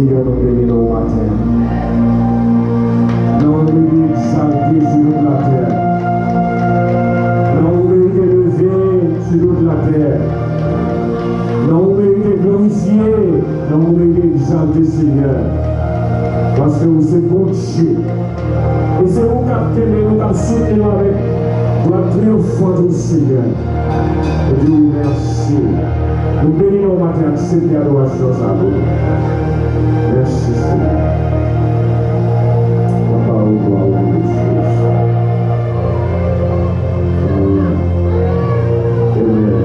Seigneur, nous bénissons au matin. Nous bénissons exalté sur toute la terre. Nous bénissons lever sur toute la terre. Nous bénissons glorifier. Nous bénissons exalter, Seigneur. Parce que vous êtes bon Dieu. Et c'est vous qui avez nous qui soutenir avec la triomphante du Seigneur. Et Dieu vous remercie. Nous bénissons au matin, acceptez l'adoration à vous. Merci Seigneur. La parole doit avoir des choses. Amen. Amen.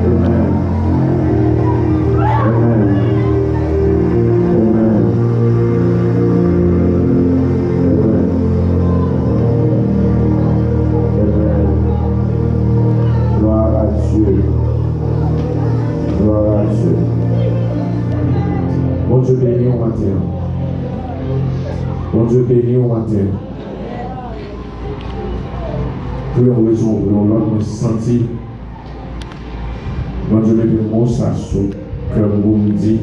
Amen. Amen. Amen. Amen. Amen. Gloire à Dieu. Gloire à Dieu. Bon Dieu béni au matin. Bon Dieu béni au matin. Pour une raison ou une autre, je me sens. Bon Dieu met le mot ça sur comme vous me dites.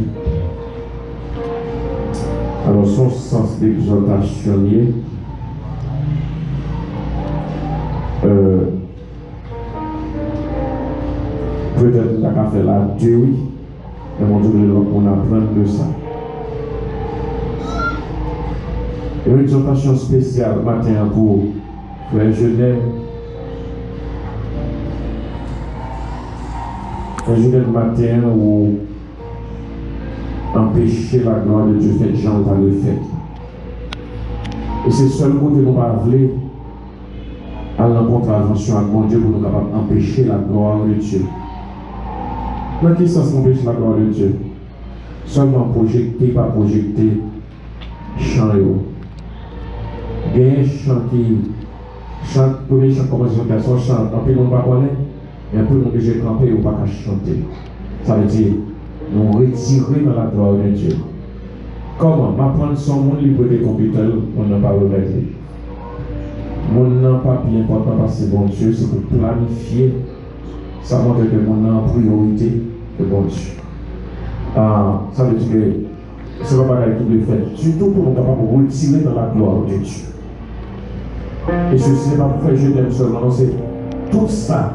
Alors son sens d'exhortation peut-être qu'on a fait la Dieu, oui. Mais mon Dieu, on apprend de ça. Et une exhortation spéciale matin pour Frère Genève. Frère Genève matin où empêcher la gloire de Dieu fait Jean va le faire. Et c'est seulement que nous va vouloir à la contravention à mon Dieu pour nous capables d'empêcher la gloire de Dieu. Dans quel sens empêche la gloire de Dieu? Seulement projeter, pas projeter, chant. Il y a un chant qui chante, premier chant, composition, personne chante, un peu de monde ne connaît, et un peu de monde déjà campé ou pas chanter. Ça veut dire, nous retirer dans la gloire de Dieu. Comment? M'apprendre son monde libre de computer, on n'a pas remettre. Mon nom pas bien important parce que bon Dieu, c'est pour planifier. Ça montre que mon nom en priorité de bon Dieu. Ça veut dire que ce n'est pas quelque chose de fait. Surtout pour nous capables de retirer dans la gloire de Dieu. Et ceci n'est pas pour faire je t'aime seulement, c'est tout ça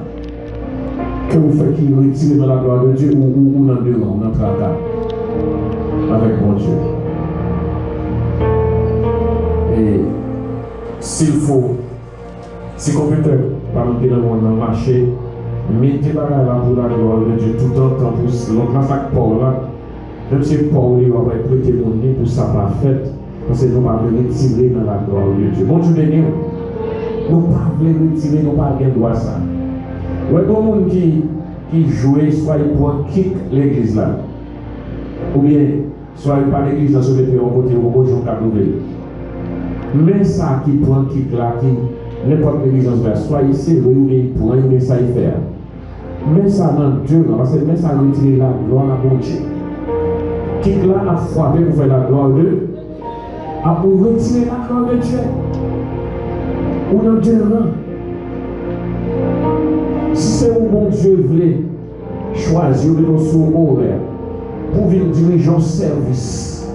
que vous faites qui retire dans la gloire de Dieu ou dans deux rangs, dans tracas avec mon Dieu. Et s'il faut, si computer par le dans le marché, mettez là pour la gloire de Dieu tout le temps pour l'autre là, ça Paul là. Même si Paul il va prêter mon nez pour ça pas fait, parce que nous ne pouvons pas retirer dans la gloire de Dieu. Bon Dieu béni, nous ne pouvons pas retirer, nous ne pouvons pas bien droit ça. Il y a des gens qui jouent, soit ils prennent kick l'église là, ou bien soit ils pas l'église là sur le pays au côté où ils ont qu'à trouver. Mais ça qui prend kick là, qui n'importe quelle église là, soit ils servent ou bien ils prennent, mais ça ils fait. Mais ça dans Dieu, parce que mais ça retire la gloire à mon Dieu. Qui là a frappé pour faire la gloire de Dieu, a pour retirer la gloire de Dieu. Ou dans Dieu non. Si c'est où mon Dieu voulait choisir de nos sous horaires pour venir diriger un service,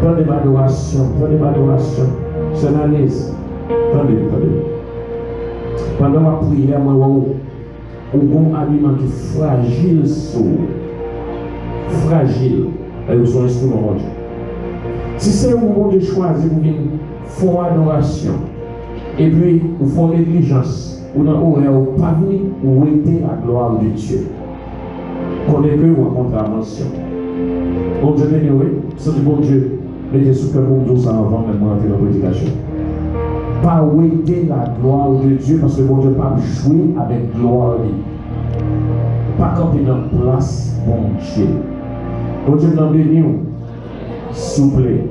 prenez ma adoration, c'est l'analyse. Attendez. Pendant ma prière, moi, un bon aliment qui est fragile, fragile, et son instrument, mon Dieu. Si c'est un bon Dieu choisi pour venir faire adoration, et puis vous font négligence, ou dans l'horaire, ou pas venir, ou était la gloire de Dieu. Qu'on est que ou en contravention. Bon Dieu, oui, c'est du bon Dieu. Mettez sous que bon Dieu, ça avant même rentrer dans la prédication. Pas ouéter la gloire de Dieu, parce que bon Dieu pas jouer avec gloire. Pas camper dans la place, bon Dieu. Bon Dieu, dans béni, s'il vous plaît.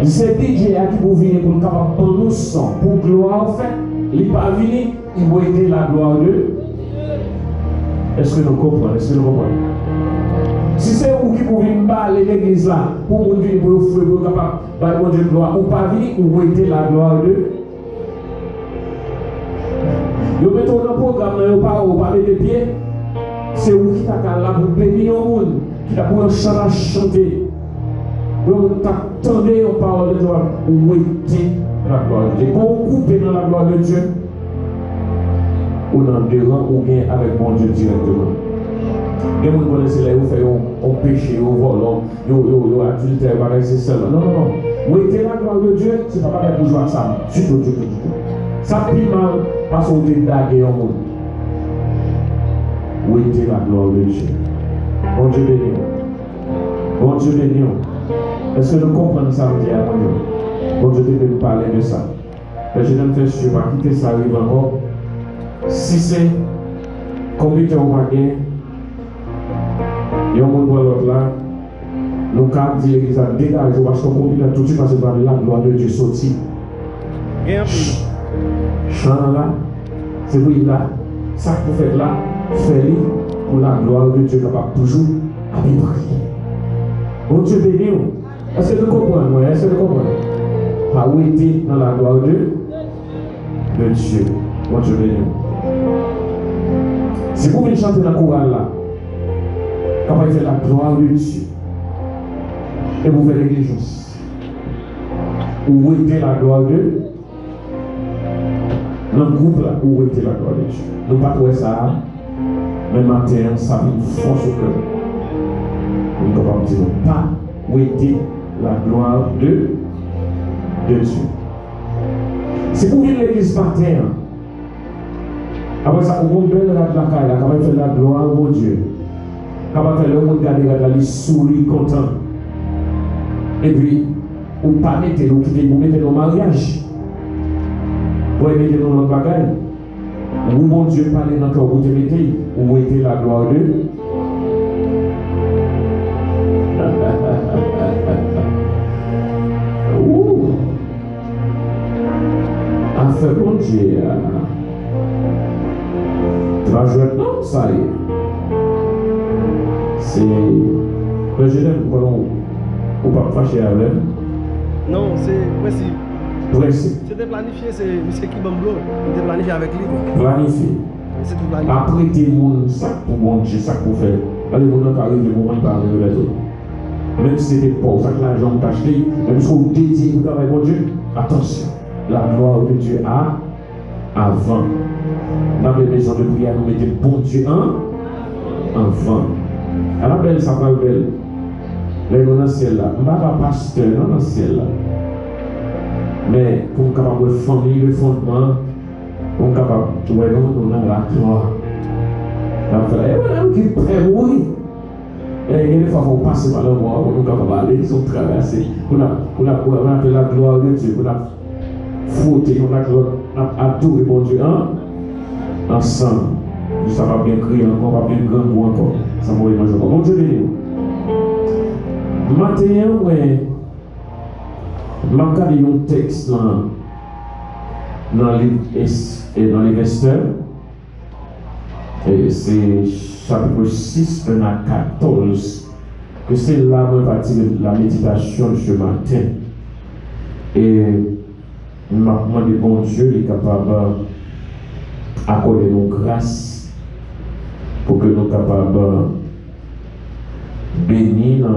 C'est DJ qui vous venir pour capable prendre le sang, pour gloire en fait. Il n'est pas venu, il va aider la gloire de Dieu. Est-ce que nous comprenons? Si c'est vous qui pouvez me parler l'église là, pour vous venir pour vous faire pour capable de gloire, ou pas venir, ou aider la gloire de Dieu. Vous mettez dans le programme, vous ne pas mettre pied. C'est où qui t'a là pour bénir au monde, qui t'a pour un chant à chanter. Donc, t'attendez aux paroles de Dieu, où était la gloire de Dieu. Quand on coupe dans la gloire de Dieu, on en dehors, on vient avec mon Dieu directement. Et vous connaissez là, vous faites un péché, vous volez, vous adultère, c'est seulement. Non, non, non. Où était la gloire de Dieu, c'est pas pareil pour jouer à ça. Du tout. Ça plie mal parce qu'on est dagué au monde. Où était la gloire de Dieu? Bon Dieu béni. Bon Dieu béni. Est-ce que nous comprenons ça, mon Dieu? Bon Dieu devait nous parler de ça. Mais je ne fais sûr, pas quitter ça arrive encore. Si c'est computer ou pas gain, il y a un monde pour l'autre là, nous avons dit l'église a dégagé parce qu'on computer tout de suite parce que la gloire de Dieu sortit. Chant là, c'est pour là, ça que vous faites là, faites-le pour la gloire de Dieu capable toujours habiter. Bon Dieu béni. Est-ce que vous comprenez? Est-ce que vous comprenez? Pas où était dans la gloire de Dieu. Bon Dieu béni. Si vous venez chanter dans le chorale là, capable de faire la gloire de Dieu, et vous faites l'église, où était la gloire de Dieu? Dans le groupe là, où était la gloire de Dieu? Nous ne pas trouver ça, mais matin, ça nous force au cœur. Nous ne pouvons pas dire pas où était la gloire de Dieu. Si vous venez l'église matin, après ça, vous pouvez faire la caille, capable de faire la gloire au Dieu. Capable de faire le monde garder la souris content. Et puis, vous ne pas mettez, vous mettez dans le mariage. Vous mettez dans le bagage. Vous, mon Dieu, parlez dans le cœur, vous te mettez, où était la gloire de Dieu. Affaire bon Dieu. Tu vas jouer non, ça y est. C'est. Le jeune homme, on ne pas fâcher avec. Non, c'est précis. Précis. C'était planifié, c'est M. Kibamblo. C'était planifié avec lui. Planifié. C'était planifié. Après, des gens, ça pour bon Dieu, ça pour faire. Allez, mon homme arrive, le moment il parle de l'autre. Même si c'était pas ça que l'argent t'a acheté, même si on dédie pour travailler pour Dieu, attention, la gloire de Dieu a avant. Dans les maisons de prière, nous mettons bon Dieu avant. À la belle, ça va belle. Les gens dans le ciel là, je ne suis pas pasteur dans le ciel là. Mais pour capable de famille, le fondement, pour capable de trouver nous dans la gloire. Qui est très oui. Et des fois, il faut passer par le bois, pour nous capables d'aller, ils sont traversés. On a fait la gloire de Dieu, on a fouetté, on a adoré mon Dieu ensemble. Ça va bien crier encore, va bien grand encore. Ça va bien manger encore. Bon Dieu béni. Maintenant, je vais lire un texte dans les vesteurs. Et c'est chapitre 6, 1 à 14, que c'est là où on va tirer la méditation de ce matin. Et je m'a demandé, bon Dieu, il est capable d'accorder nos grâces pour que nous soyons capables de bénir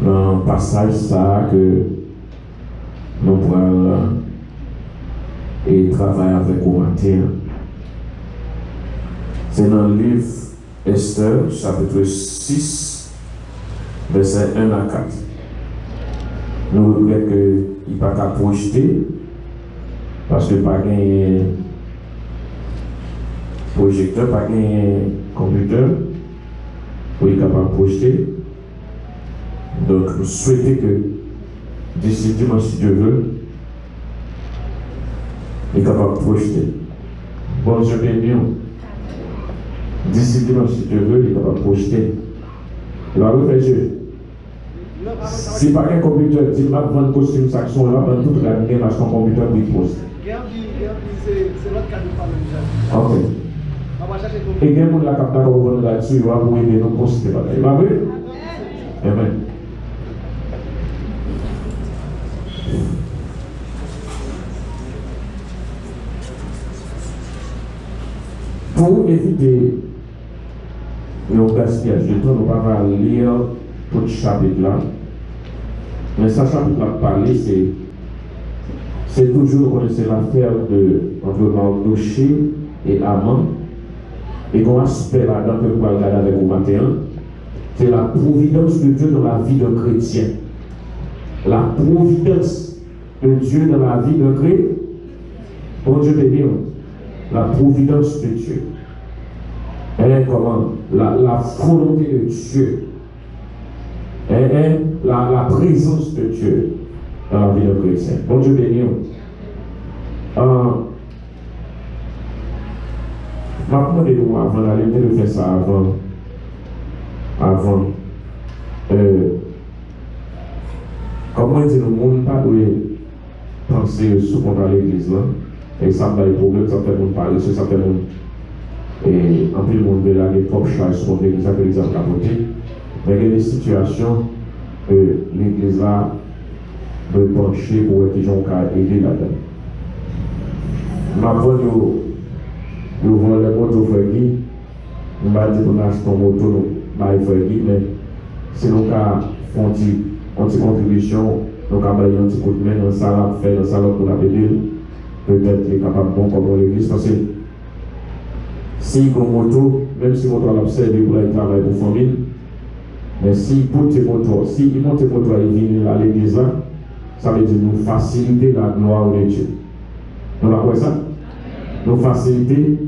dans le passage ça que nous pourrons et travailler avec au matin. C'est dans le livre Esther, chapitre 6, verset 1 à 4. Nous regrettons qu'il n'y a pas qu'à projeter, parce que pas de projecteur, pas de computer, pour être capable de projeter. Donc, nous souhaitons que d'ici dimanche, si Dieu veut, il est capable de projeter. Bon Dieu béni. D'ici dimanche, si Dieu veut, il est capable de projeter. Il va refaire Dieu. Si pas un computer dit, il va prendre costume, saxon, il va prendre toute la game parce qu'un computer pour y poster. C'est notre cas de parler. Ok. Et il y a des gens qui ont capté qu'on va là-dessus, il va vous aider, nous poster. Il va vrai? Amen. Pour éviter et on gaspillage de temps, nous ne pouvons pas lire tout le chapitre là. Mais ce chapitre là parler, c'est toujours connaître l'affaire entre Mardoché et Haman. Et qu'on aspect là-dedans que nous allons regarder avec vous matin, c'est la providence de Dieu dans la vie d'un chrétien. La providence de Dieu dans la vie d'un chrétien. Bon Dieu béni, la providence de Dieu. Comment la volonté de Dieu. La présence de Dieu dans la vie d'un chrétien. Bon Dieu béni. Maintenant, nous avant d'aller de faire ça avant. Comment dire le monde pas doit penser sur contre l'église là et ça va être problème, ça fait monde parler, ça fait monde et en plus le monde veut la propre charge sur l'église à l'église à capoter. Mais il y a des situations que l'église là veut pencher pour que les gens aider là-dedans. Maintenant, nous voulons les motos frère Guy, nous allons dire qu'on achète ton moto, nous allons frère Guy, mais si nous avons une contribution, nous avons un petit coup de main dans ça, faire dans ça pour la pédale, peut-être qu'il est capable de bon comme l'église, parce que si il a une moto, même si moto a observé pour aller travailler pour la famille, mais si il monte moto, si il monte moto et vient à l'église là, ça veut dire nous faciliter la gloire de Dieu. Nous avons ça? Nous faciliter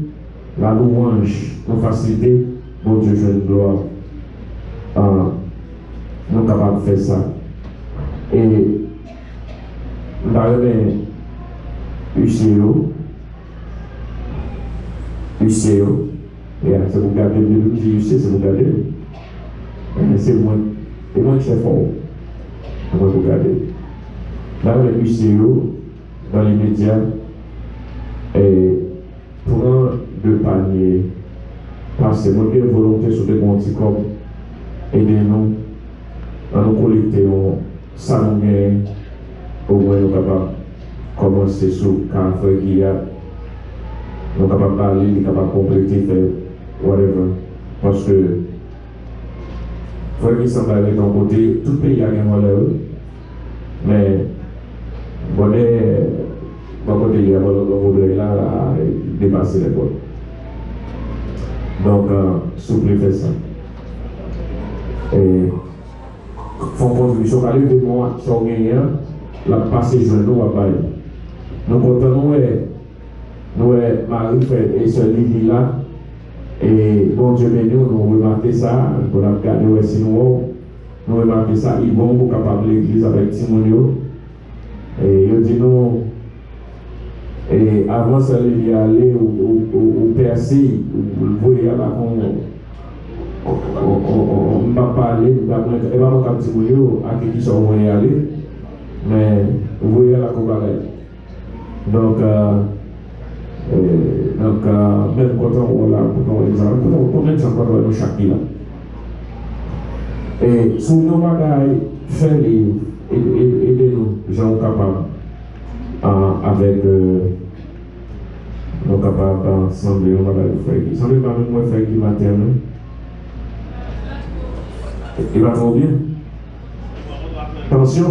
la louange, nous faciliter mon Dieu, je une gloire. Nous sommes capables de faire ça. Et nous avons UCO, c'est vous garder le UC, c'est vous garder. C'est moi, et moi je suis fort. Moi vous garder. Dans le UCO, dans les médias, et prend deux paniers, parce que nous avons une volonté sur des bons petits corps, aidez-nous à nous collecter ça nous gagne, au moins nous sommes capables de commencer sur le café qu'il y a, nous sommes capables de parler, nous sommes capables de compléter, faire whatever, parce que frère qui semble avec ton côté, tout le pays a un valeur, mais bon, côté il y a un problème là, dépasser les bords. Donc, s'il vous plaît, faites ça. Et font contribution à l'événement sur gagnant, la passé jeune nous à bailler. Nous comptons nous Marie et ce Lily là. Et bon Dieu béni, nous remarqué ça, nous avons regardé aussi nous remarqué ça, ils vont pour capable l'église avec Timonio. Et ils dit nous, et avant ça, il y aller au percer, vous voyez là on va parler, on va pas Timonio à qui sont voyez aller, mais vous voyez là qu'on va aller. Donc, même quand on l'a, combien de temps on va chaque là. Et si nous bagailles, aidez-nous, gens capables, avec nous capables d'ensemble, on va faire. Semblez pas même moi faire qui matin. Il va trop bien. Tension.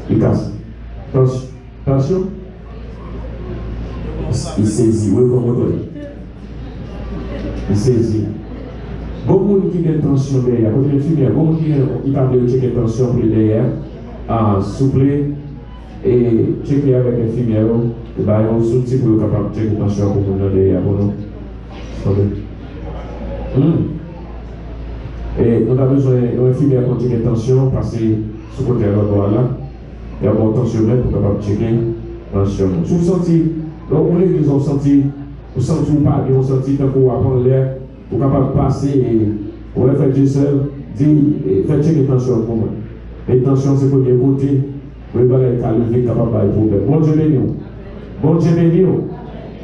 Il casse. Tension. Il saisit, oui, comme vous il saisit. Beaucoup de gens qui ont tension derrière, quand il y a beaucoup de gens qui parlent de checker tension pour derrière, souple et checker avec l'infirmière, et bien on soutient pour être capable de checker tension pour nous derrière. Et nous avons besoin d'une infirmière pour checker tension parce que ce côté là, il y a une tension pour être capable de checker tension. Si vous sentez, donc, on les ont senti, vous sentez pas bien, on senti tant qu'on va prendre l'air, vous êtes capable de passer et vous allez faire Dieu seul, faites checker tension pour moi. Et tension, c'est pour bien côté, vous allez être levé, capable de problème. Bon Dieu béni. Bon Dieu béni. Il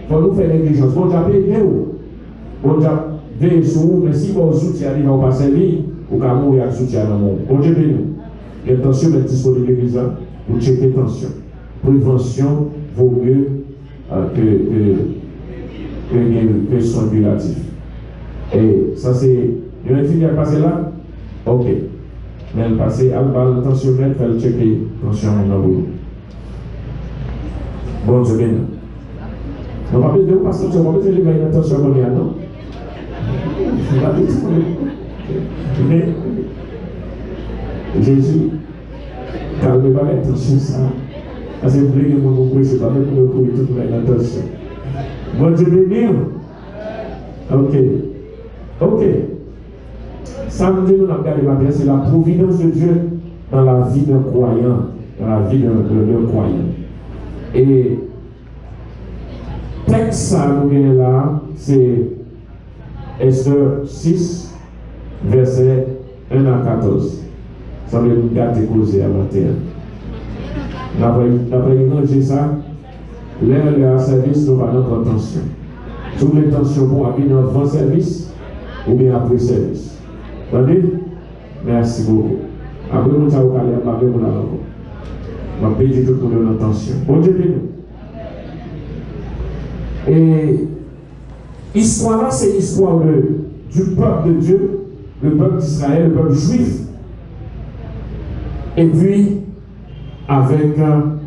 faut nous faire négligence. Bon Dieu béni. Bon Dieu veille sur vous, mais si vous soutien arrive, on va servir, vous allez mourir avec soutien dans le monde. Bon Dieu béni. Les tensions sont disponibles l'église pour checker tension. Prévention vaut mieux que soins curatifs. Et ça, c'est. Il y a une fille qui a passé là? Ok. Mais elle passe, elle va l'intentionnel, elle checker tension dans le bon, je viens. On va pas besoin de passer, on va besoin de faire une attention comme il non? Mais Jésus, calmez pas l'attention, ça. Parce que vous voulez que mon nom c'est pas même pour le courir toute l'attention. Bon Dieu béni. Ok. Ok. Samedi, nous avons regardé matin, c'est la providence de Dieu dans la vie d'un croyant. Dans la vie d'un croyant. Et texte ça nous vient là, c'est Esther 6, verset 1 à 14. Ça veut nous garder causé à matin. D'après manger ça, l'air service, nous allons prendre attention. Sous l'intention pour appuyer dans avant service ou bien après service. Attendez? Merci beaucoup. Après, nous allons parler avec nous là. On va payer tout le monde attention. Bon Dieu béni. Et l'histoire là, c'est l'histoire du peuple de Dieu, le peuple d'Israël, le peuple juif. Et puis, avec un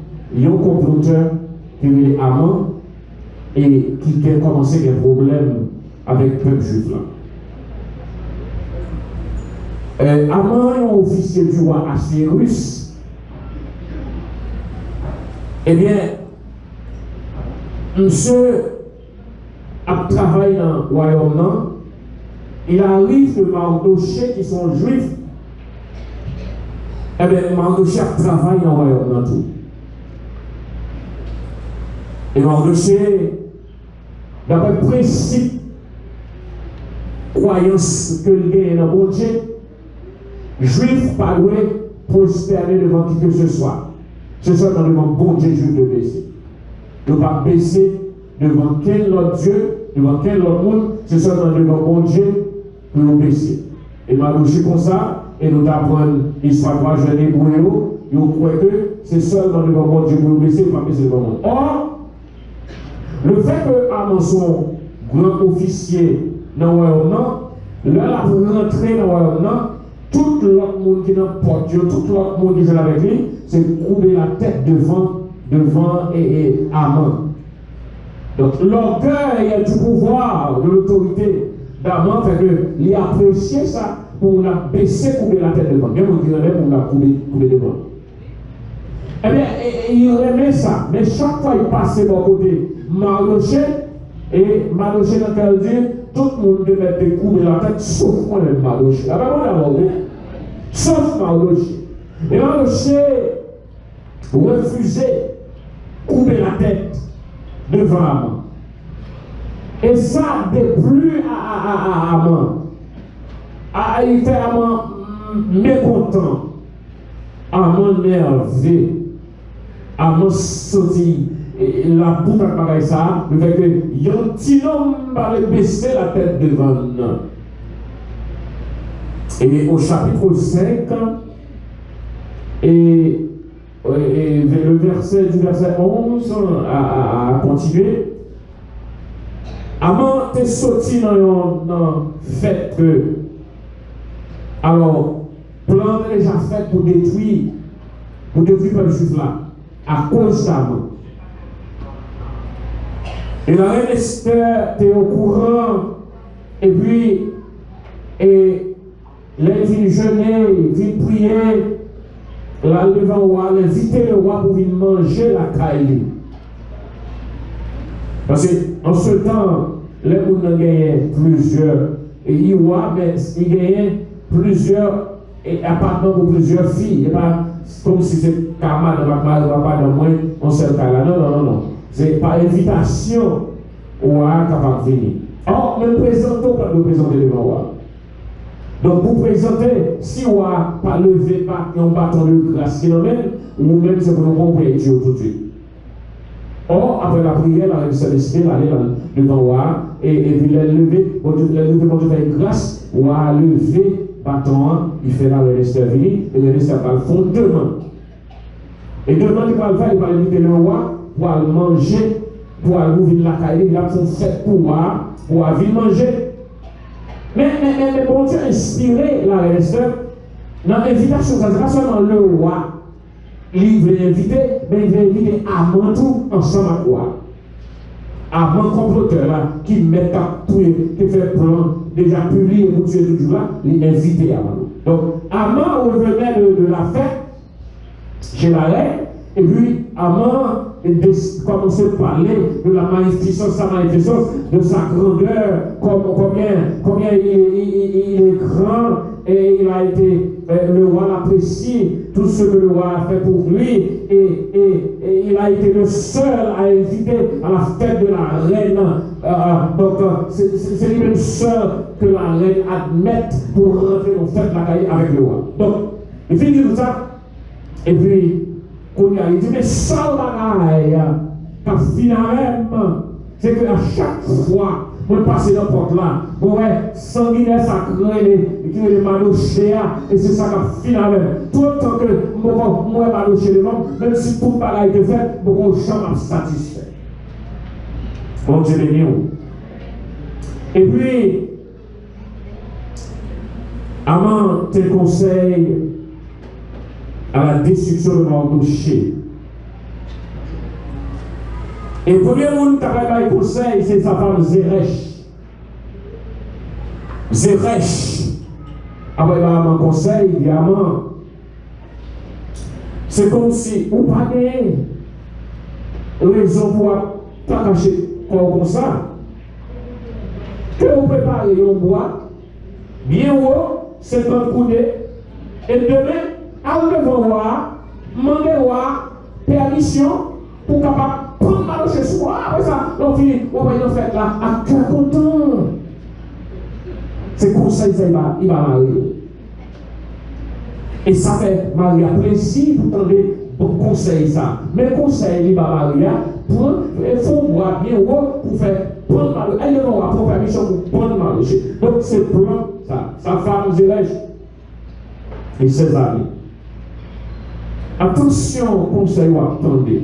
comploteur qui est Haman et qui a commencé des problèmes avec le peuple juif là. Haman est un officier du roi Assyrus. Eh bien, monsieur a travaillé dans le royaume. Il arrive que Mardoché, qui sont juifs, eh bien, Mardoché a travaillé dans le royaume tout. Et Mardoché, d'après le principe, croyance que le gagne dans mon Dieu, juif pas loin prosterner devant qui que ce soit. Ce soit dans devant bon Dieu juif de baisser. Ne pas baisser devant quel autre Dieu, devant quel autre monde, ce soit dans devant bon Dieu pour nous baisser. Et Mardoché comme ça, et nous apprenons l'histoire de 3 jeunes hébreux, nous croyons que c'est seulement devant bon Dieu pour nous baisser, pas baisser devant le monde. Or, le fait que Haman son grand officier dans le royaume, là, pour rentrer dans le royaume, tout l'autre monde qui est dans le porte, tout l'autre monde qui est avec lui, c'est couper la tête devant et Haman. Donc l'orgueil du pouvoir, de l'autorité d'Haman fait qu'il a apprécié ça pour la baisser, couper la tête devant. Bien, on dirait pour la couper devant. Eh bien, il remet ça, mais chaque fois il passait de côté Mardoché, et Mardoché dans quel dit, tout le monde devait te couper la tête, sauf moi même Mardoché. La parole d'abord, sauf Mardoché. Et Mardoché refusait couper la tête devant Haman. Et ça déplut à Haman. Il était Haman mécontent, Haman nerveux, Haman sorti la bouche à pareil ça, le fait que un petit homme va baisser la tête devant nous. Et au chapitre 5, et le verset du verset 11 à continuer, Haman est sorti dans le fait que, alors, plan déjà fait pour détruire le juif là, à cause d'Haman. Et la reine Esther était au courant, et puis, les filles jeûner, ils prier, là devant le roi, inviter le roi pour venir manger la caille. Parce qu'en ce temps, les gens gagnaient plusieurs, et ils gagnaient plusieurs appartements pour plusieurs filles. Et pas comme si c'était camarade, pas dans moins, on seul cas là. Non. C'est par invitation au roi capable de venir. Or, ne présentons pas de présenter devant le roi. Donc, vous présentez, si le roi pas levé, pas un bâton de grâce qui l'emmène, ou même c'est pour nous comprendre Dieu tout de suite. Or, après la prière, la reine s'est décidée d'aller devant le roi, et puis il a levé, bon Dieu fait une grâce, le roi a levé bâton, il fait la reine Esther venir, et la reine Esther va le fond demain. Et demain, il va le faire, il va inviter le roi pour aller manger, pour aller ouvrir la caille, il a fait une fête pour venir manger. Mais bon Dieu a inspiré la reine Esther dans l'invitation, ça ne sera pas seulement le roi. Il veut inviter, mais il veut inviter Haman tout ensemble à quoi? Haman comploteur là, qui met à tout, qui fait plan, déjà publié pour tuer toujours là, il invite Haman. Donc, Haman revenait de la fête chez la reine, et puis Haman commençait à parler de la magnificence, sa magnificence, de sa grandeur, combien il est grand, et il a été, le roi l'apprécie, tout ce que le roi a fait pour lui, et il a été le seul à inviter à la fête de la reine. Donc, c'est lui le seul que la reine admette pour rentrer dans cette la caille avec le roi. Donc, il finit tout ça, et puis, il dit, mais ça, bagaille, car finalement, c'est qu'à chaque fois, on passe dans la porte là, ouais, sanguinaire sacré, qui est le manoché, et c'est ça qui finalement, tout le temps que moi, manoché le monde, même si tout le bagaille est fait, mon champ satisfait. Bon Dieu béni. Et puis, Haman te conseille à la destruction de Mardoché. Et le premier monde qui a fait conseil, c'est sa femme Zeresh. Zeresh. Après, il a un conseil, il dit Haman. C'est comme si vous n'avez pas raison pour pas cacher comme ça. Que vous préparez un bois, bien haut, 50 coudées, et demain, à devant voir, demander voir permission pour capable prendre mal chez soi. Après ça, on finit, on va y faire là, à cœur content. C'est comme ça qu'il va marier. Et ça fait marier plaisir pour donner bon conseil ça. Mais conseil, il va marier, il faut voir bien haut pour faire prendre mal. Elle ne va pas prendre permission pour prendre mal. Donc c'est plan, ça. Sa femme Zeresh et ses amis. Attention, conseil ou attendez.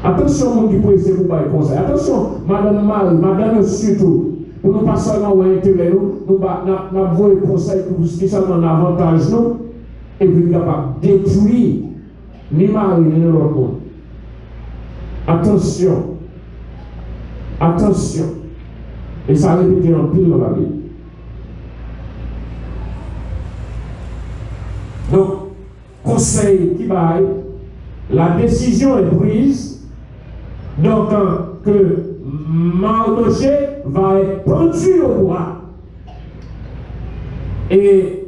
Attention, mon qui peut essayer pour faire conseil. Attention, madame Marie, madame surtout, pour nous pas seulement avoir intérêt, nous avons un conseil pour spécialement un avantage, nous, et puis capable de détruire ni Marie ni l'autre monde. Attention. Attention. Et ça répète en pile dans la Bible. Donc, conseil qui va, la décision est prise, donc que Mardoché va être pendu au roi. Et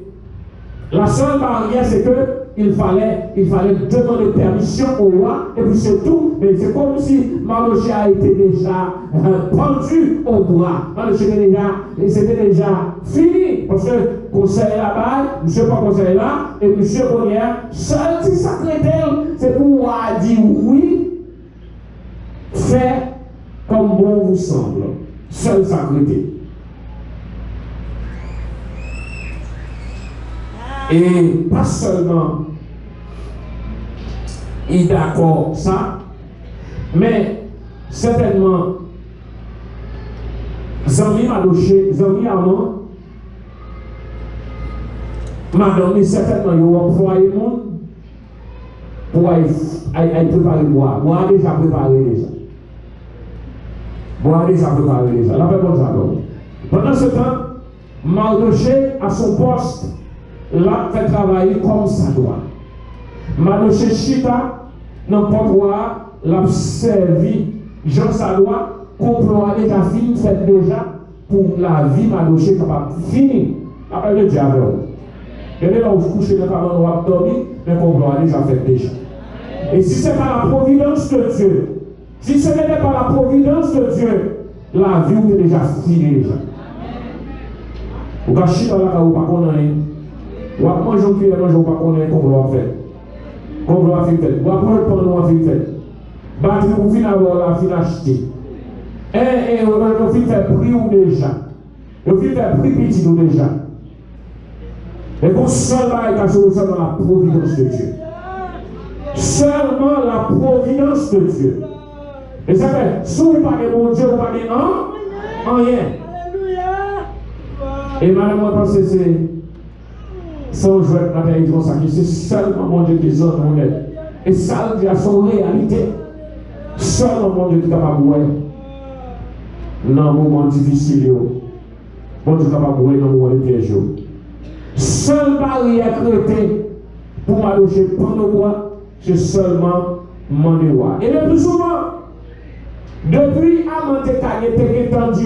la seule barrière, c'est que il fallait demander permission au roi, et puis c'est tout. Mais c'est comme si Mardoché a été déjà pendu au roi. Mardoché c'était déjà fini. Parce que conseil là-bas, monsieur pas conseil là, et monsieur Bonnière, seul petit secrétaire, c'est pour roi dire oui, fait comme bon vous semble. Seul secrétaire. Et pas seulement il est d'accord ça, mais certainement Zami Mardoché, Zami Haman, madame, certainement il va employer le monde pour aller préparer boire. Boire déjà préparé déjà. Boire déjà préparé déjà. La réponse d'accord. Pendant ce temps, Mardoché à son poste l'a fait travailler comme ça doit. Mardoché Chita, n'importe quoi, l'a servi, Jean Sadoua, complot a déjà fini, fait déjà pour la vie Mardoché capable fini. Après le diable. Et là, vous couchez dans le canon, vous avez dormi, mais complot a déjà fait déjà. Et si ce n'est pas la providence de Dieu, si ce n'était pas la providence de Dieu, la vie vous est déjà finie déjà. Vous cachez dans la cas où pas qu'on a. Ou à manger un cuillère, manger pas qu'on est complot a fait. Complot a fait. Ou à prendre le pain, on a fait. Battre pour finir avoir la fin acheter. Et on finit faire prix ou déjà. On finit faire prix petit ou déjà. Et qu'on seul va être seulement la providence de Dieu. Seulement la providence de Dieu. Et ça fait, si vous parlez de mon Dieu, vous parlez en rien. Et madame, moi, pense que c'est sans jouer de matériel comme ça, c'est seulement mon Dieu qui est honnête. Et ça, il a son réalité. Seulement mon Dieu qui est capable de voir. Dans un moment difficile, mon Dieu est capable de voir dans un moment de piège. Seule barrière créée pour m'adoucher pendant moi, c'est seulement mon Dieu. Et le plus souvent, depuis avant de gagner, tu es tendu,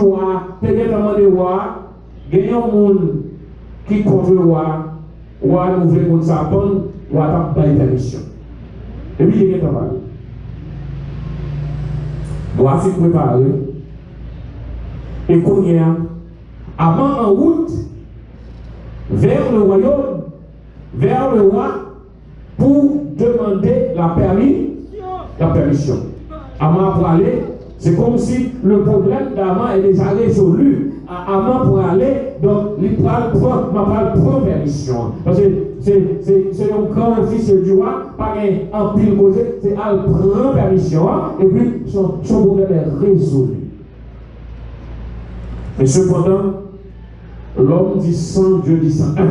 tu es demandé, il y a un monde qui contre moi, ou à nous voulons qu'on s'abonne, ou à ta permission. Et puis, il y a un travail. Voici préparé. Et qu'on y a, avant en route, vers le royaume, vers le roi, pour demander la permission. Avant pour aller, c'est comme si le problème d'Aman est déjà résolu. Aman pour aller, donc il prend permission. Parce que c'est un grand officier du roi, pas un pile causé, c'est à prendre permission, et puis son problème est résolu. Mais cependant, l'homme dit 100, Dieu dit 101.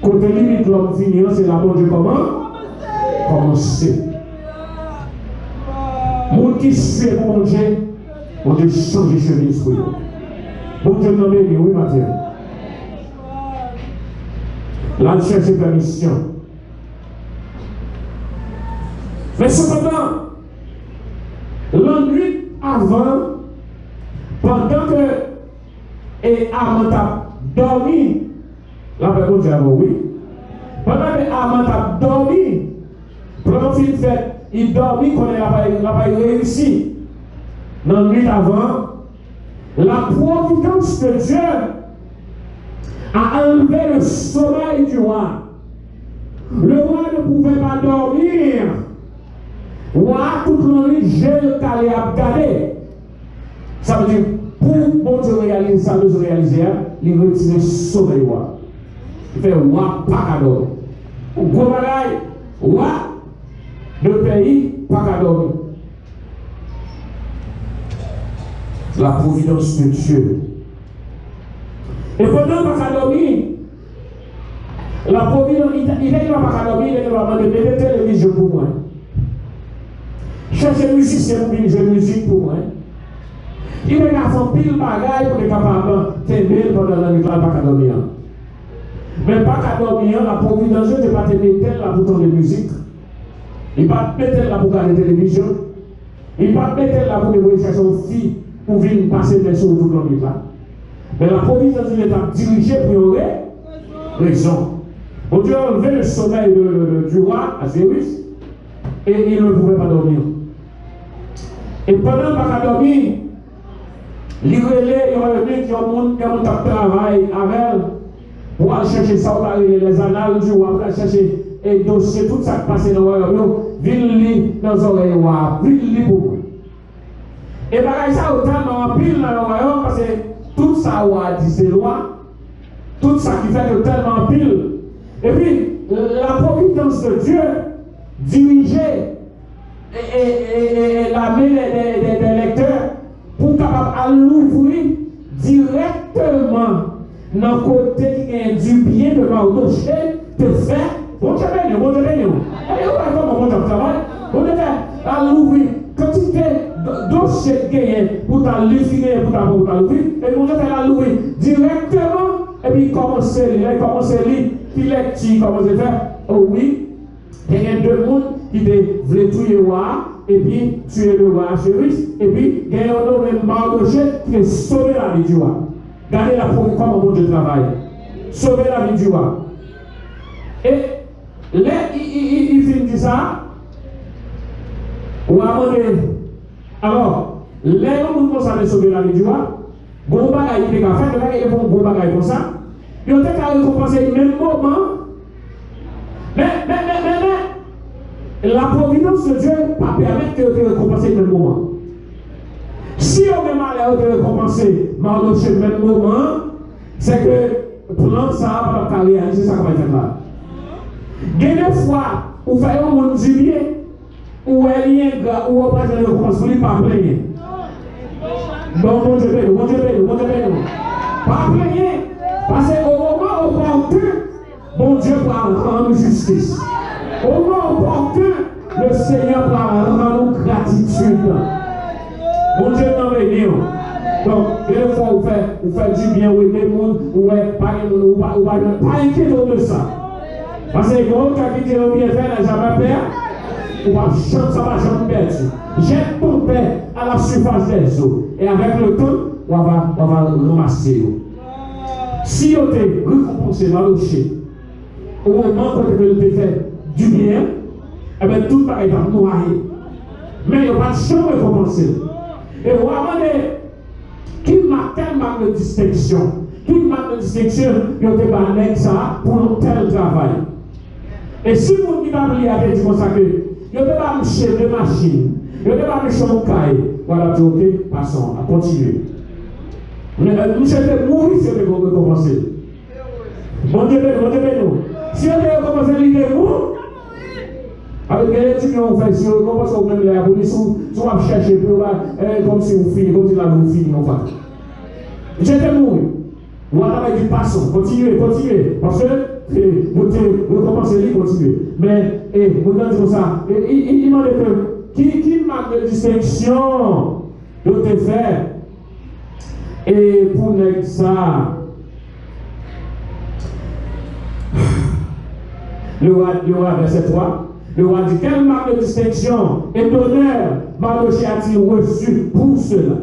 Côté limite, l'homme finit, c'est la bonne Dieu comment? Commencer. Mon qui suit mon Dieu change de chemin. Mon Dieu m'a béni, oui, Mathieu. Là, il cherche permission. Mais cependant, la nuit avant, pendant que Aman a dormi, la personne dit oui. Pendant que Aman a dormi, pendant qu'il fait, il dormit quand il n'a pas réussi. Dans la nuit avant, la providence de Dieu a enlevé le sommeil du roi. Le roi ne pouvait pas dormir. Le roi, toute la nuit, j'ai le calé à regarder. Ça veut dire, pour bon Dieu réaliser ça, nous réaliser, il retire le sommeil roi. Il fait roi pas à dormir. Gros bagaille, roi, le pays pas à dormir. La providence de Dieu. Et pendant pas à dormir, la providence, il n'est pas à dormir, il est pas de mettre télévision pour moi. Chercher musicien pour jouer musique pour moi. Il est à son pile bagaille pour être capable de t'aimer pendant la nuit, pas à dormir. Mais pas à dormir, la providence de Dieu n'est pas te mettre là pour ton de musique. Il ne va pas te mettre là pour regarder la télévision. Il ne va pas te mettre là pour chercher son fille pour venir passer des choses toute la nuit là. Mais la providence de Dieu est dirigée pour une raison. Bon Dieu a enlevé le sommeil du roi à Zérus et il ne pouvait pas dormir. Et pendant qu'il n'a pas dormi, il y a un travail avec pour aller chercher ça, les annales du roi, pour aller chercher et dossier, tout ça qui passe dans le royaume, ville dans les oreilles, ville pour moi. Et par ça, autant en pile dans le royaume, parce que tout ça, dit c'est loi, tout ça qui fait tellement pile. Et puis, la providence de Dieu dirigeait la main des lecteurs pour capable l'ouvrir directement dans le côté qui est du bien de Mardoché, de faire. Bon Dieu béni, bon Dieu béni. Et comment bon Dieu travaille? Bon Dieu à l'ouvrir. Quand tu fais dossier gagné pour t'allumer, pour t'ouvrir, et bon Dieu fait la l'ouvrir directement, et puis il commence à lire, puis lecture, commence à faire. Oh oui, il y a deux mondes qui voulaient tuer le roi, et puis tuer le roi Chéris, et puis il y a un homme Mardoché qui a sauvé la vie du roi. Regardez la première comment mon Dieu travaille. Sauver la vie du roi. Et là, il finit ça. Ou alors, les gens qui savent sauver la vie du roi, bon bagage, il peut faire, ils font bon bagage comme ça. Ils ont peut-être récompenser le même moment. Mais, la providence de Dieu ne va pas permettre de récompenser le même moment. Si on est malheur de récompenser Mardoché le même moment, c'est que plan ça va réaliser ça comme il fait là. Il y a des fois où fait un monde du bien, où elle y est, où on va faire une récompense, il ne pas plaigner. Bon, bon Dieu, bon Dieu, bon Dieu, pas plaigner, parce qu'au moment opportun, bon Dieu va rendre justice. Au moment opportun, le Seigneur va rendre gratitude. Bon Dieu, non, mais donc, des fois, vous faites du bien, vous aidez le monde, vous pas inquiétez de ça. Parce que quand quelqu'un qui dit bien fait, n'a jamais peur, ou pas chanter, ça va jamais perdre. Jette ton père à la surface des eaux. Et avec le temps, on va ramasser. Si on te récompensé, maloché, au moment où tu te fait du bien, eh bien tout va être noyé. Mais il n'y a pas de champ récompensé. Et vous demandez, quelle marque de distinction? Quelle marque de distinction il y a ça pour un tel travail? Et si vous ne pouvez pas dire comme ça que il ne peut pas marcher de machine, il ne peut pas marcher mon cahier, voilà, tu ok, passons, à continuer. Nous cherchons mourir si on veut commencer. Bon Dieu, nous. Si on veut commencer l'idée, avec les étudiants, on fait si on commence à même la police, on va chercher comme si vous finissez, comme si vous finissez, on va. J'étais mourir. Voilà, avec du passons, continuez. Parce que vous commencez à continuer. Mais, vous dites comme ça, il m'a dit que, qui marque de distinction de te faire? Et pour ça, le roi verset 3, le roi dit, quelle marque de distinction et d'honneur Mardochée a-t-il reçu pour cela?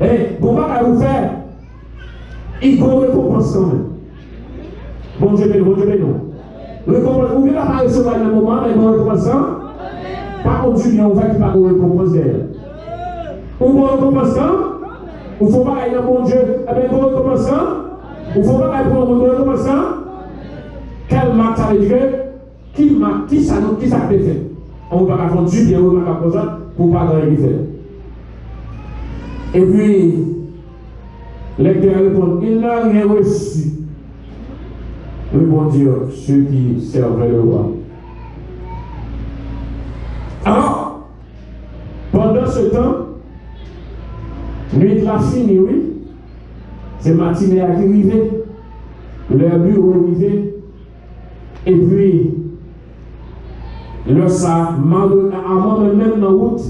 Et comment vous faire? Il faut récompense quand même. Bon Dieu, non. Récompense, vous ne pouvez pas recevoir le moment, mais bon récompense, pas comme Julien, on va qui pas récompense d'elle. Ou bon récompense, il ne faut pas aller dans mon Dieu, eh bien, bon récompense, il ne faut pas aller pour le bon récompense. Quelle marque ça veut dire? Qui ça fait? On ne va pas faire du bien, on ne va pas faire ça pour pas rien faire. Et puis, lecteur répond, il n'a rien reçu. Répondit ceux qui servaient le roi. Alors, pendant ce temps, nuit la fini, oui. C'est matinée à arriver, leur bureau arrivé, et puis, le ça, avant même dans la route,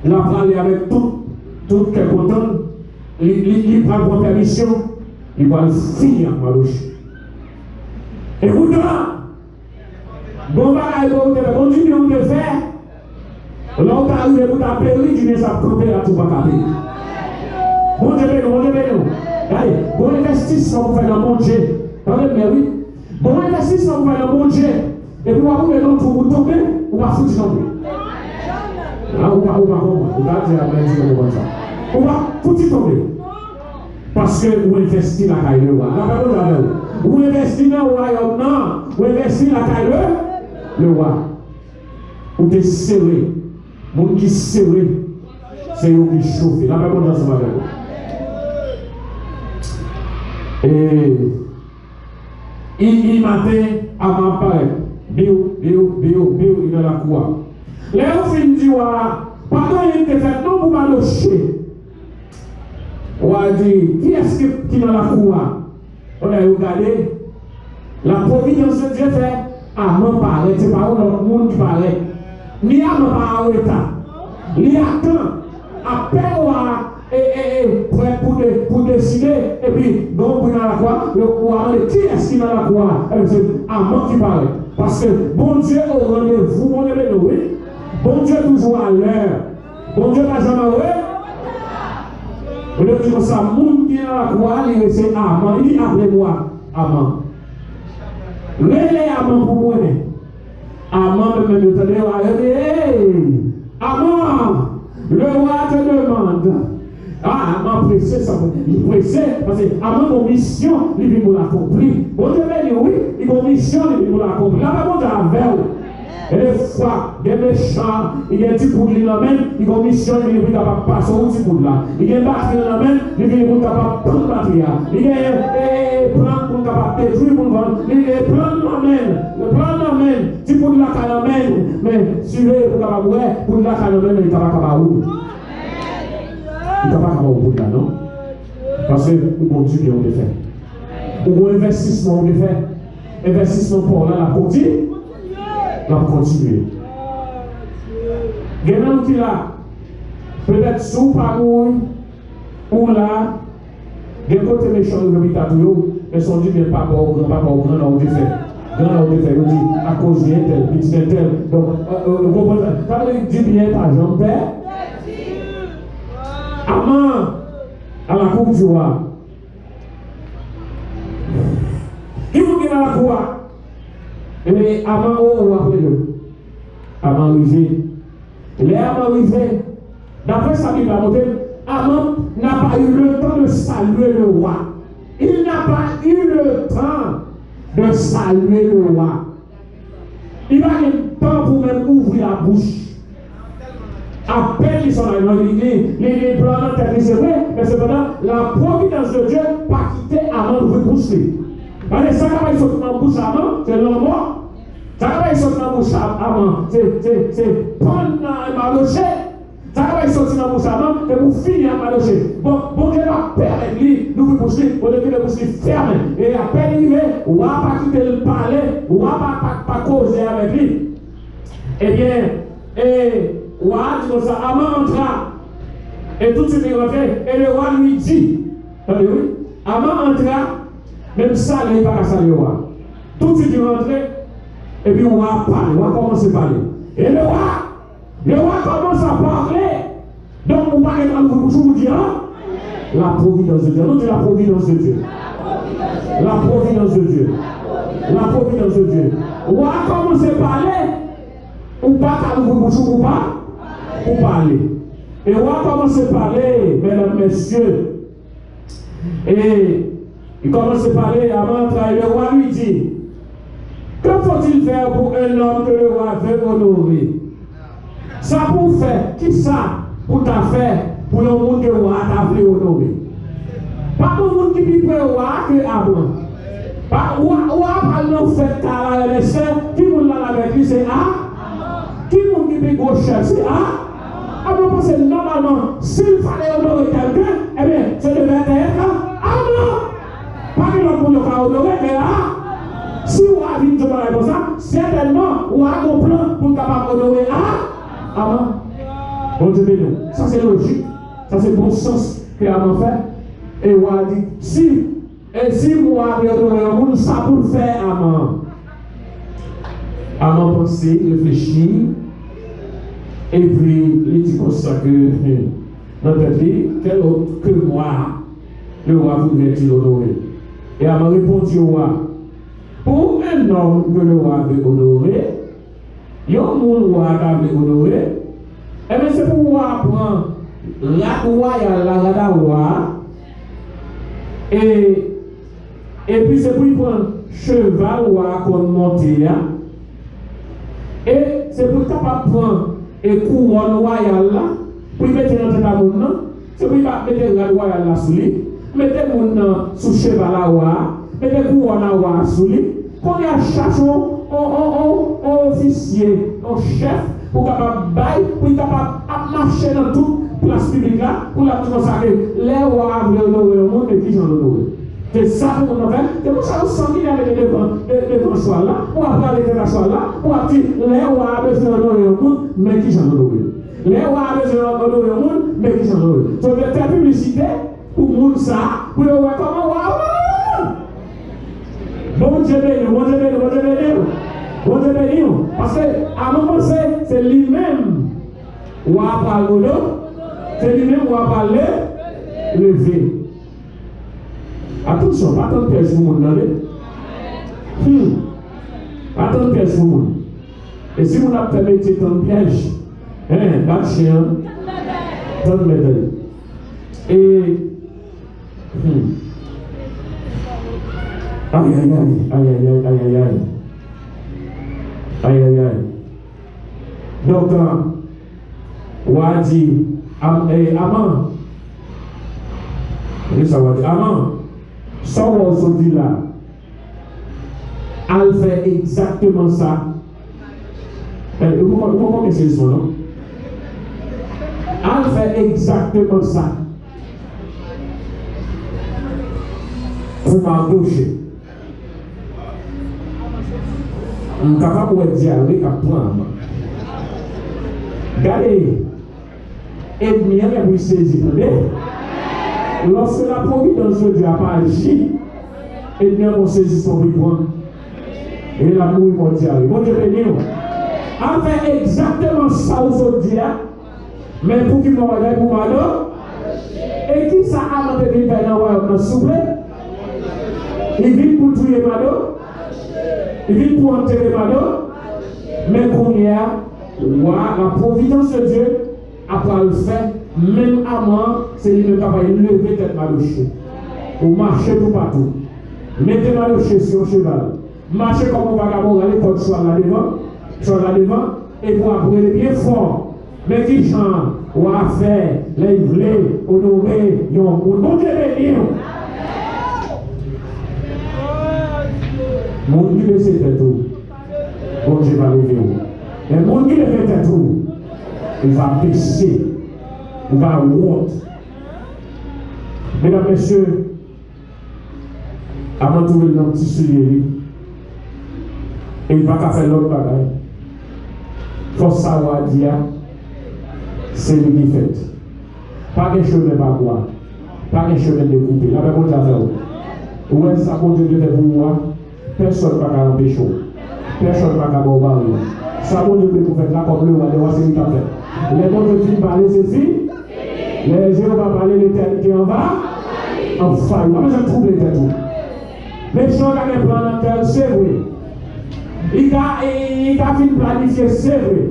il a parlé avec tout qui est content, il prend pour permission, il va le finir à Mardochée. Et vous deux, bon bagage, vous continuez de faire. Là où tu arrives pour t'appeler, tu viens à camper là, tu vas camper. Bon Dieu, allez, bon investissement pour faire dans mon Dieu. Attendez, mais oui. Bon investissement pour faire dans mon Dieu. Et puis, vous allez vous tomber, ou va foutre tomber. Là, ou va dire à l'aide comme ça. Ou va foutre tomber. Parce que vous investissez la caille de roi. Vous investissez dans le royaume, non. Vous investissez la caille de le roi. Vous êtes serré. Les gens qui sont serrés, c'est eux qui chauffent. La même chose avec vous. Et il m'a dit à ma part, bio, il est la cour. Les gens qui disent, pardon, il te fait non pour Mardochée. On a dit, qui est-ce qui est dans la cour? On a regardé. La providence de Dieu fait, Aman paraît, c'est pas le monde qui paraît. Ni Aman paraît au état. Il attend, appelle pour décider, et puis, donc, dans la croix, le roi, qui est-ce qui est dans la croix? C'est Aman qui paraît. Parce que bon Dieu au rendez-vous, bon Dieu, oui. Bon Dieu toujours à l'heure. Bon Dieu n'a jamais ouais. Vous devez dire ça, monde qui est dans la croix, c'est Aman. Il dit appelez-moi Aman. Relais Aman pour moi. Aman me demande, Aman, le roi te demande. Aman pressé, ça il pressé, parce que Aman, mon mission, il vient pour l'accomplir. Bon Dieu, oui, il a une mission, il vient pour l'accomplir. Là, bon Dieu, avec et des fois, des méchants, il y a un petit bout de la main, il a une mission, il est capable de passer au petit bout de là. Il y a un batterie dans la main, il est capable de prendre la batterie. Il y a un plan pour capable de détruire pour vendre. Il y a un plan de la main, petit bout de la main, mais si vous êtes capable de pour la main, il est capable de Il ne peut pas avoir au bout de là, non? Parce que vous continuez, on le fait. Ou investissement, on le fait. Investissement pour là, la continuer. La continuer. Il y a un qui là, peut-être sous par ou là, des côtés méchants de l'hôpital, mais sont dit, mais pas au grand, là où tu fais. Grand là où tu fais, on dit, à cause d'un tel, petit d'un tel. Donc, vous comprenez, quand on dit bien, par exemple, Amen, à la coupe du roi. Qui vous dit à la coupe? Et Amen, on va appeler le. Amen, arrivé. Les Amen arrivé. D'après sa Bible, Aman n'a pas eu le temps de saluer le roi. Il n'a pas eu le temps de saluer le roi. Il va avoir le temps pour même ouvrir la bouche. À peine ils sont là, les blancs dans la tête, c'est vrai, mais cependant, la providence de Dieu n'a pas quitté Aman de repousser. Parce que ça, quand il saute dans la bouche Aman, c'est l'homme mort. Ça, quand il saute dans la bouche Aman, c'est prendre un marché. Ça va sortir dans mon salon et vous finir à marcher. Bon Dieu va permettre lui, nous vous pousser, on devait le pousser ferme. Et à peine arrivé, on va pas quitter le palais, on va pas causer avec lui. Eh bien, on va dire comme ça, Aman entra. Et tout de suite il est rentré, et le roi lui dit, attendez oui, Aman entra, même ça, il n'est pas qu'à saluer le roi. Tout de suite il est rentré, et puis on va parler, on va commencer à parler. Et le roi commence à parler. Donc, on va être en train de vous dire la providence de Dieu. Nous disons la providence de Dieu. La providence de Dieu. La providence de Dieu. On va commencer à parler. Ou pas à vous ou pas pour parler. Et on va commencer à parler, mesdames, messieurs. Et il commence à parler avant de le roi lui dit, que faut-il faire pour un homme que le roi veut honorer? Ça pour faire, qui ça pour ta faire pour le monde que le roi t'a voulu honorer? Pas pour le monde qui vit le roi que avant. Pas le roi par le fait qu'à la sœurs, qui vous l'a avec lui c'est A? Qui vous qui vit gros chef c'est A? Avant parce que normalement, s'il fallait honorer quelqu'un, eh bien, ce devait être A. Pas que l'autre monde va honorer, mais A. Si vous avez une chose comme ça, certainement, vous avez un plan pour capable honorer A. Amen. Bon Dieu béni. Ça c'est logique. Ça c'est bon sens que Amen fait. Et on a dit, si moi je honorer un monde, ça pour faire Amen. Amen penser, réfléchir. Et puis, il dit comme ça que dans notre vie, quel autre que moi, le roi voudrait-il honorer? Et Amen répondit au roi, pour un homme que le roi veut honorer, il y a un monde roi qui veut honorer, et bien c'est pour roi prendre la royale, la roi, et puis c'est pour prendre cheval roi qu'on monte là, et c'est pour capable prendre et couronne royale là, pour mettre dans tête à mon nom, c'est pour mettre la royale là sous lui, mettre mon nom sous cheval à roi, mettre couronne à roi sous lui, qu'on y a cherché un officier, un chef, pour capable bailler, pour capable marcher dans toute place publique là, pour la consacrer les rois veulent honorer le monde et qui j'en honore. C'est ça que nous avons fait. C'est pour ça que nous sommes avec devant choix là, pour parler de la choix là, pour dire les rois besoin d'honorer le monde, mais qui j'en honore. Les rois besoin d'honorer le monde, mais qui j'en honore. Je vais faire publicité pour le monde ça, pour le voir comment roi. Bon Dieu béni, bon Dieu béni, bon Dieu béni. Bon Dieu béni. Parce que à mon pensée, c'est lui-même qui va parler, c'est lui-même qui va parler, lever. Attention, pas tant de pièces pour le monde. Pas tant de pièces pour le monde. Et si vous n'avez pas mis tant de pièges, pas de chien, tant de médailles. Et. Aïe aïe aïe, aïe aïe aïe, aïe aïe aïe. Aïe aïe aïe. Donc, on a dit, Aman. Aman. Ça, on se dit là. Elle fait exactement ça. Vous comprenez ce son, non? Elle fait exactement ça. pour m'embaucher. Je suis capable de dire à lui qu'à prendre. Regardez, et bien, il saisir. Lorsque la providence de Dieu n'a pas agi, et bien, on saisit son point. Et l'amour, il va dire, bon Dieu béni nous. A fait exactement ça aujourd'hui, mais pour qu'il me regarde pour moi, et qui ça a monté de faire dans le souple, il vient pour tuer Mado, il vient pour enterrer Mado, mais qu'on y a, la providence de Dieu, après le fait, même avant, c'est lui qui va lever tête Malouche. Ou marcher tout partout. Mettez Malouche sur le cheval. Marchez comme un vagabond, allez pour soit là devant, et pour après bien fort. Mais qui chante, ou à faire, les vlés, honorer, yon, pour bon Dieu béni. Mon Dieu, c'est tout. Bon Dieu va lever. Mais mon Dieu, c'est tout. Il va baisser. Il va honte. Mesdames, messieurs, avant de trouver le petit soulier, il ne va pas faire l'autre bagaille. Il faut savoir dire, c'est lui qui fait. Pas de chemin par quoi. Pas de chemin de couper. La même chose à faire. Où est-ce que ça compte de faire pour moi? Personne ne va empêcher. Personne ne va barrer. Ça compte de faire là comme le roi de roi, c'est lui qui a fait. Les gens qui viennent parler, c'est fini. Les gens vont parler l'éternité en bas. En faille. On va pas trouver l'éternité. Les gens qui ont un plan dans le cœur, c'est vrai. Il a fait planifier, c'est vrai.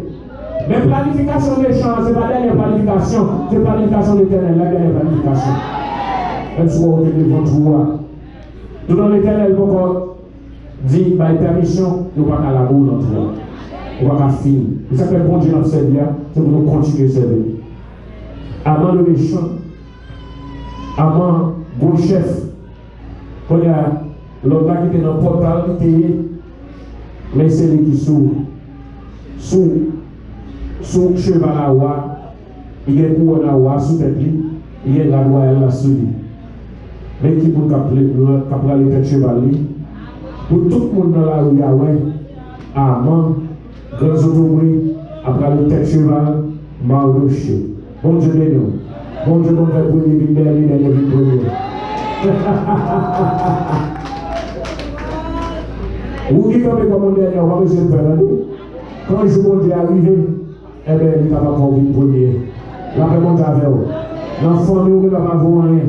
Mais planification des champs, ce n'est pas la dernière planification, c'est la planification d'éternel, la dernière planification. Elle soit au devant toi. Tout dans l'éternel, pourquoi dit, par permission, nous ne pouvons pas la boue dans toi. On va pas finir. Et ça fait bon Dieu dans cette vie, c'est pour nous continuer à servir. Avant le méchant, avant bon chef, quand il y a l'autre qui était dans le portal, qui était, mais c'est lui qui s'ouvre. Sous cheval à roi, il y a un couronne à roi sous tête, il y a la royale là sous lui. Mais qui peut capter les têtes cheval, pour tout le monde dans la rue, Amen, grands automobiles, après le tête cheval, Mardoché. Bon Dieu béni. Bon Dieu bon Dieu pour les vies dernières, les vies premières. Vous qui tombez comme on dernier, on va besoin de faire. Quand le jour bon Dieu est arrivé, eh bien, il n'a pas envie de premier. La réponse avec vous. L'enfant ne va pas voir rien.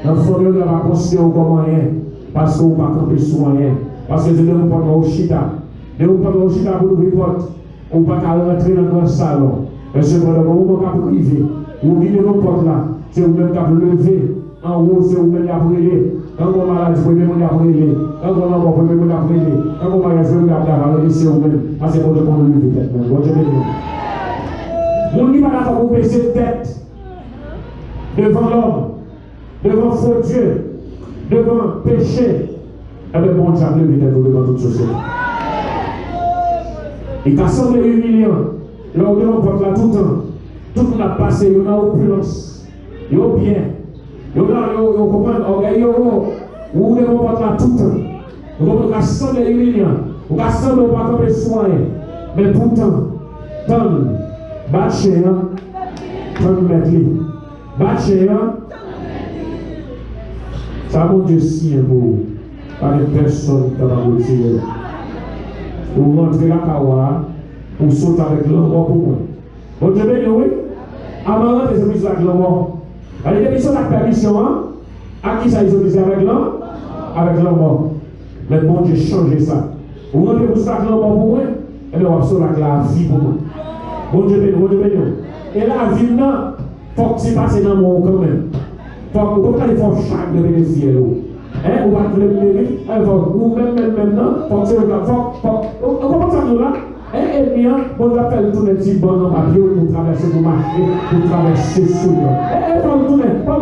L'enfant ne va pas considérer comme rien. Parce qu'on ne va pas camper sur rien. Parce que je ne veux pas au chita. Je ne veux pas au chita pour ouvrir porte. On ne va pas rentrer dans le salon. Mais c'est pour le moment qu'on va priver. Vous venez nos portes là. C'est vous-même qui avez levé. En haut, c'est vous-même qui avez brûlé. Quand on malade, vous pouvez même brûler. Quand on a vous pouvez même brûler. Quand on va vous pouvez c'est vous-même. Parce que c'est pour le monde lever tête. Bon Dieu béni. Mon livre n'a pas baisser tête devant l'homme, devant faux Dieu, devant péché. Eh bien, bon Dieu a levé tête devant toute société. Il a semblé humiliant. Là où on porte là tout le temps. Tout le monde a passé, il y a opulence. Il y a bien. Il y a orgueil. Où on porte là tout le temps. On a semblé humiliant. On a semblé pas comme soin. Mais pourtant, tant Batchéan, tant mettre Batchéan, ça mon Dieu signe pour vous. Pas de personne qui va vous tirer. Vous rentrez la kawa, pour sauter avec l'envoi pour moi. Bon Dieu béni, oui. Avant de rentrer, c'est avec l'envoi. Allez, depuis la permission, à qui ça ils ont dit avec l'envoi? Avec l'envoi. Mais bon Dieu, changez ça. Vous rentrez pour ça avec l'envoi pour moi, et bien on va sauter avec la vie pour moi. Bon Dieu béni, bon Dieu béni. Et la vie, il faut que c'est passé dans mon quand même. Il faut chaque de bénéficier. On va te le mérite. Ou même maintenant, faut que c'est le cas. On commence à nous là. Et bien, on appelle tous les petits bancs en papier pour traverser, pour marcher, pour traverser sous le. Et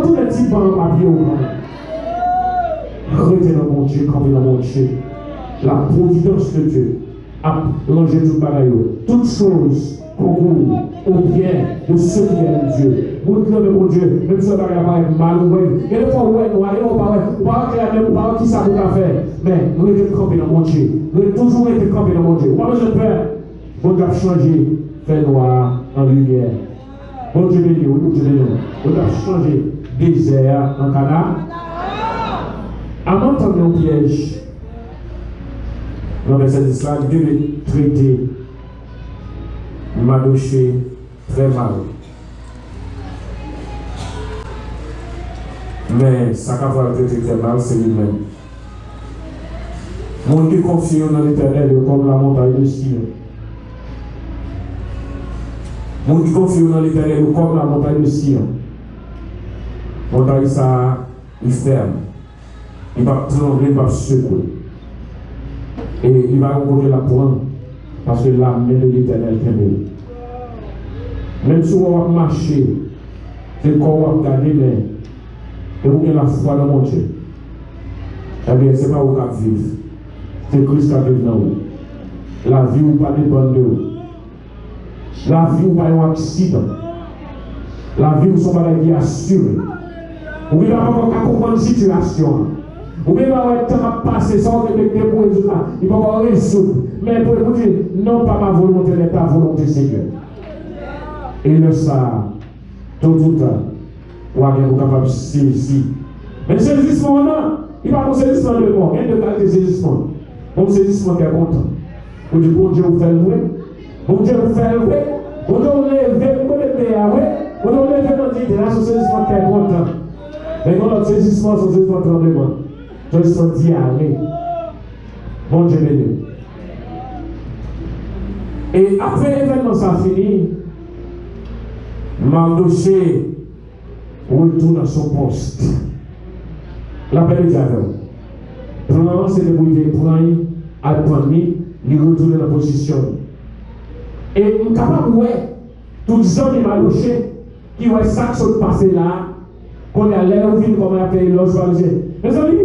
tous les petits bancs en papier. Arrêtez dans mon Dieu, campez dans mon Dieu. La providence de Dieu a rangé tout pareil. Toutes choses concours au bien de ceux qui aiment Dieu. Vous dites, mon Dieu, même si on va être mal ou bien, il y a des fois où on est pas clair, même pas qui ça vous a fait. Mais nous sommes campés dans mon Dieu. Nous avons toujours été campés dans mon Dieu. Pas besoin de faire. Bon Dieu a changé, fait noir en lumière. Bon Dieu béni, oui, Dieu béni. Bon Dieu a changé désert en canard. Avant de tomber en piège, dans le verset 10 là, Dieu veut traiter Madoché très mal. Mais ça qui va traiter très mal, c'est lui-même. Mon Dieu confie dans l'Éternel comme la montagne de Sion. Mon Dieu confie dans l'Éternel comme la montagne de Sion. Montagne ça, il ferme. Il va trembler, il va secouer. Et il va rencontrer la prendre. Parce que la main de l'Éternel est même si on va marcher, c'est qu'on va garder, mais et vous avez la foi dans mon Dieu. Eh bien, ce n'est pas vous qui vivez. C'est Christ qui vit dans vous. La vie ou pas dépend de vous. La vie ou pas un accident. La vie ou son bagage qui est assuré. Vous ne pouvez pas comprendre la situation. Vous ne pouvez pas avoir le temps à passer sans respecter pour résultat. Il va avoir résoudre. Mais pour vous dire, non pas ma volonté, mais ta volonté, Seigneur. Et le ça, tout le temps, vous êtes capable de saisir. Mais le saisissement, non, il va pas saisissement de mort. Il y a deux qualités de saisissement. Bon saisissement qui est content. Vous dites, bon Dieu, vous faites louer. Bon Dieu, vous faites louer. Bon Dieu, vous levez, vous levez, bon Dieu, vous levez, vous dites, là, ce saisissement qui est content. Mais quand notre saisissement, c'est un saisissement de tremblement. Je suis dit, allez. Bon Dieu, béni. Et après l'événement, ça finit. Mardoché retourne à son poste. L'appel est avec. Prends c'est le bouillé, prends-y, attends-y, il retourne dans la position. Et on est capable de voir tous les gens de Mardoché qui voient ça qui se passe là, qu'on est à l'air, on vient comme un pays, l'autre va dire, mes amis,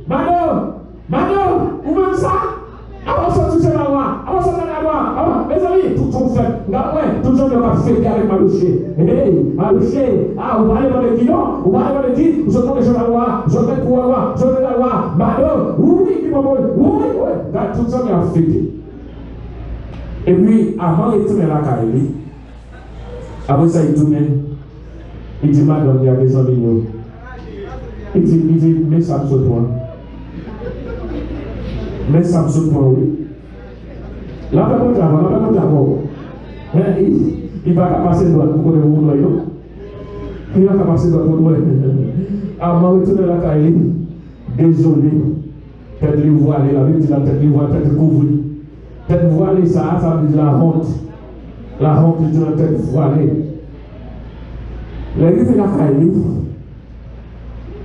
madame, vous voyez ça? Avant ça, tout ça là, avant ça, là, mes amis, tout le monde fait, ouais, tout le monde va faire avec Mardoché. Hey, Mardoché, vous parlez pas de qui non? Vous parlez pas de qui? Vous êtes des gens à loi, vous êtes pour la loi, vous êtes la loi, madame, oui, tout le monde a fêté. Et puis, avant de tourner la carrière, après ça, il tourne, il dit, madame, il y a des amis, il dit, mais ça me saute toi. Mais ça me saute toi, oui. Là, il va passer le doigt pour qu'on ait mon noyau. Il va passer le doigt pour moi. Avant de retourner la carrière, désolé, tête lui voilée, la Bible dit la tête lui voilée, tête couvrie. Tête voilée, ça veut dire la honte. La honte dit la tête voilée. Les fait la carrière,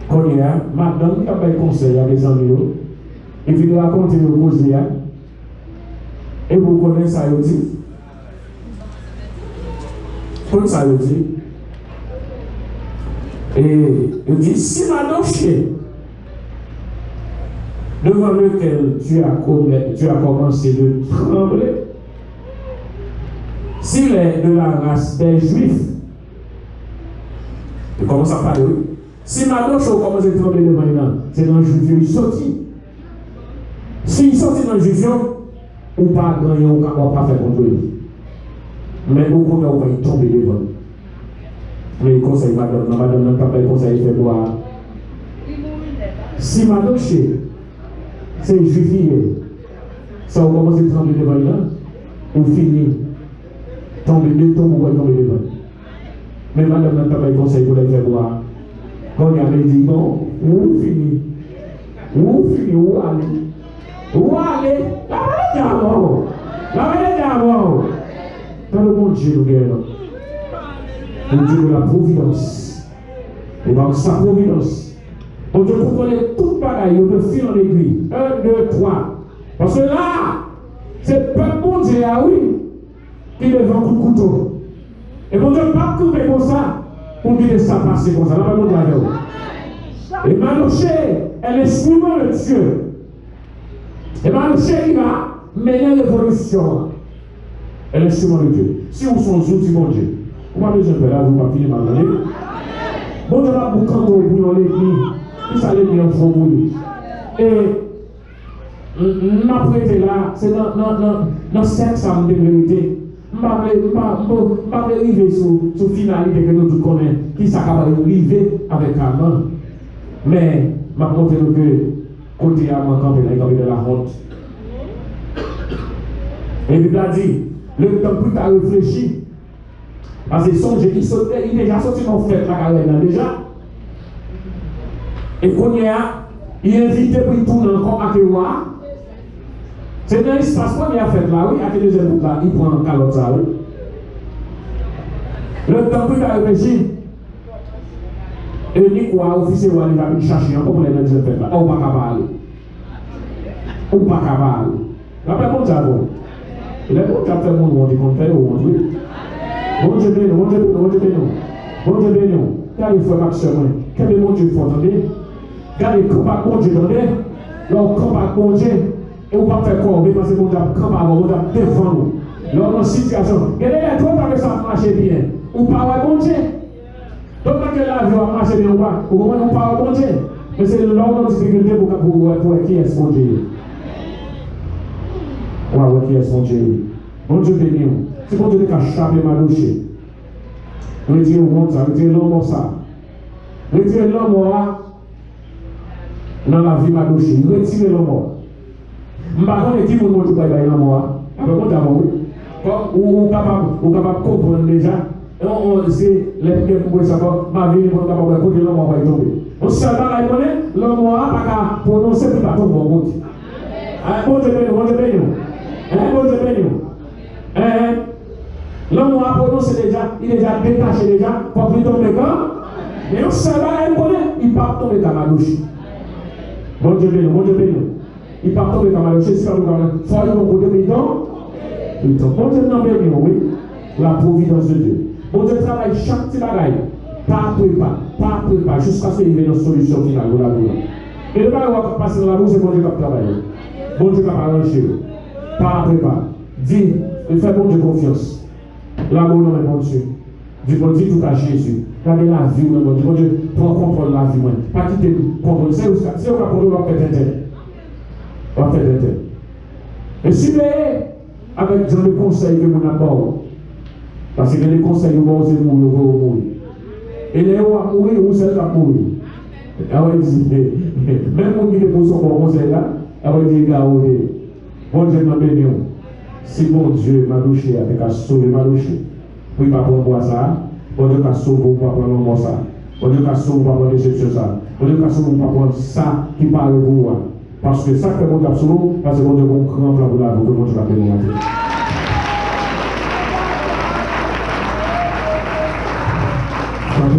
qu'on y a, madame qui a fait conseil à des amis, et puis nous raconter le causer. Et vous connaissez ça, il dit. Comme ça, il dit. Et il dit, si Madoché, devant lequel tu as commencé de trembler, s'il est de la race des Juifs, il commence à parler. Si Madoché commence à trembler devant lui, c'est dans le Juif, il sortit. S'il sortit dans le Juif, ou pas gagner, ou pas faire contre lui. Mais au contraire, on va y tomber devant. Mais il conseille madame n'a pas de conseil, il fait boire. Si Madoché, c'est juifié, ça va commencer à trembler devant là, ou finit, tomber deux tombes, ou va tomber devant. Mais madame n'a pas de conseil pour les faire boire. Quand il y a dit, bon, où finit, où aller. Où aller? La vérité d'abord. La vérité d'abord. Dans le monde Dieu, nous gagnons. Le Dieu de la providence. Et dans sa providence. Pour Dieu, pour connaître toute bagaille, on peut filer en aiguille. 1, 2, 3. Parce que là, c'est pas bon Dieu, ah oui, qui devant coup de couteau. Et mon Dieu, pas couper comme ça, pour dire ça passer comme ça. Là, pas mon Dieu. Et Madoché, elle est suivant le Dieu. Et Madoché, il va mener l'évolution. est l'instrument de Dieu. Si vous sont outils, mon Dieu, vous n'avez pas besoin de faire là, vous n'avez pas fini mal. Bon Dieu, là, vous quand vous pour l'église, vous allez bien vous mourir. Et m'a prêté là, c'est dans cette salle de vérité. Je ne vais pas arriver sur la finalité que nous connaissons, qui s'accapare arriver avec Amman. Mais je vais montrer que côté Amman, quand il est de la honte. Et il a dit, le temps plus tard réfléchi. Parce que son Dieu, il est déjà sorti dans la fête, la carrière déjà. Et quand il est invité pour y tourner encore à Kewa. C'est dans l'espace qu'on a fait là, oui, à quel deuxième là, il prend un calotte ça, oui. Le temps plus tard réfléchi. Et ni quoi, officier, il va chercher encore pour les deuxième fête là. On ne va pas parler. On ne va pas parler. La paix, bon, ça il est bon, tu as fait mon monde, on fait au monde, oui. Bon Dieu béni, bon Dieu béni, bon Dieu béni. Bon Dieu béni. Car il faut marcher, quel est mon Dieu, il faut entendre. Car il camp à mon Dieu, leur camp à mon Dieu. Et on va faire quoi? Parce que mon Dieu camp à mon Dieu, défend nous. Dans notre situation, quel est le temps que ça marche bien? Ou pas, bon Dieu. Donc, quand la vie va marcher bien ou pas, ou comment on parle bon Dieu. Mais c'est l'ordre de difficulté pour qui est mon Dieu. Waouh, qui est mon Dieu? Mon Dieu béni. C'est bon Dieu qui a chapé ma douche. Retirez au monde ça, retirez l'homme ça. Retirez l'homme dans la vie ma douche. Retirez l'homme. Je ne sais pas qui vous montre pas l'homme. Avec moi d'abord, ou capable de comprendre déjà. C'est les gens qui peuvent savoir, ma vie n'est pas capable de comprendre l'homme va tomber. On se sait pas l'homme n'a pas prononcer pour pas tomber en route. Bon Dieu béni, bon Dieu béni. Bon Dieu béni. L'homme a prononcé déjà, il est déjà détaché déjà, pour plus tomber quand. Mais on se sait pas, il part tomber dans ma douche. Bon Dieu béni, bon Dieu béni. Il part tomber dans ma douche, c'est pas le cas. Faut aller au côté militant. Bon Dieu béni, oui. La providence de Dieu. Bon Dieu travaille chaque petit bagaille. Pas prépa, jusqu'à ce qu'il y ait une solution finale de la vie. Et le bagage va passer dans la bouche, c'est bon Dieu qui va travailler. Bon Dieu qui va arranger. Pas prépa. Dis, fais bon Dieu confiance. L'amour non est bon Dieu. Dieu dit tout à Jésus. Regardez la vie, bon Dieu, prends contrôle de la vie. Pas quitter le contrôle. C'est où ça? C'est où la contrôle va faire d'intérêt. Va faire d'intérêt. Et si vous avec dans le conseil que vous aborde, parce que les conseils vont oser mourir. Et les gens vont mourir ou celles qui vont mourir. Même si vous avez son bon conseil là, vous dit, regardez, bon Dieu m'a béni. Si mon Dieu m'a douché, avec un sauvé m'a douché, puis pas pour moi ça, bon Dieu m'a sauvé pour pas prendre moi ça, bon Dieu m'a sauvé pour pas prendre déception ça, bon Dieu m'a sauvé pour pas prendre ça qui parle pour moi. Parce que ça fait mon Dieu absolu, parce que mon Dieu comprend pour la vie, que mon Dieu va bénir.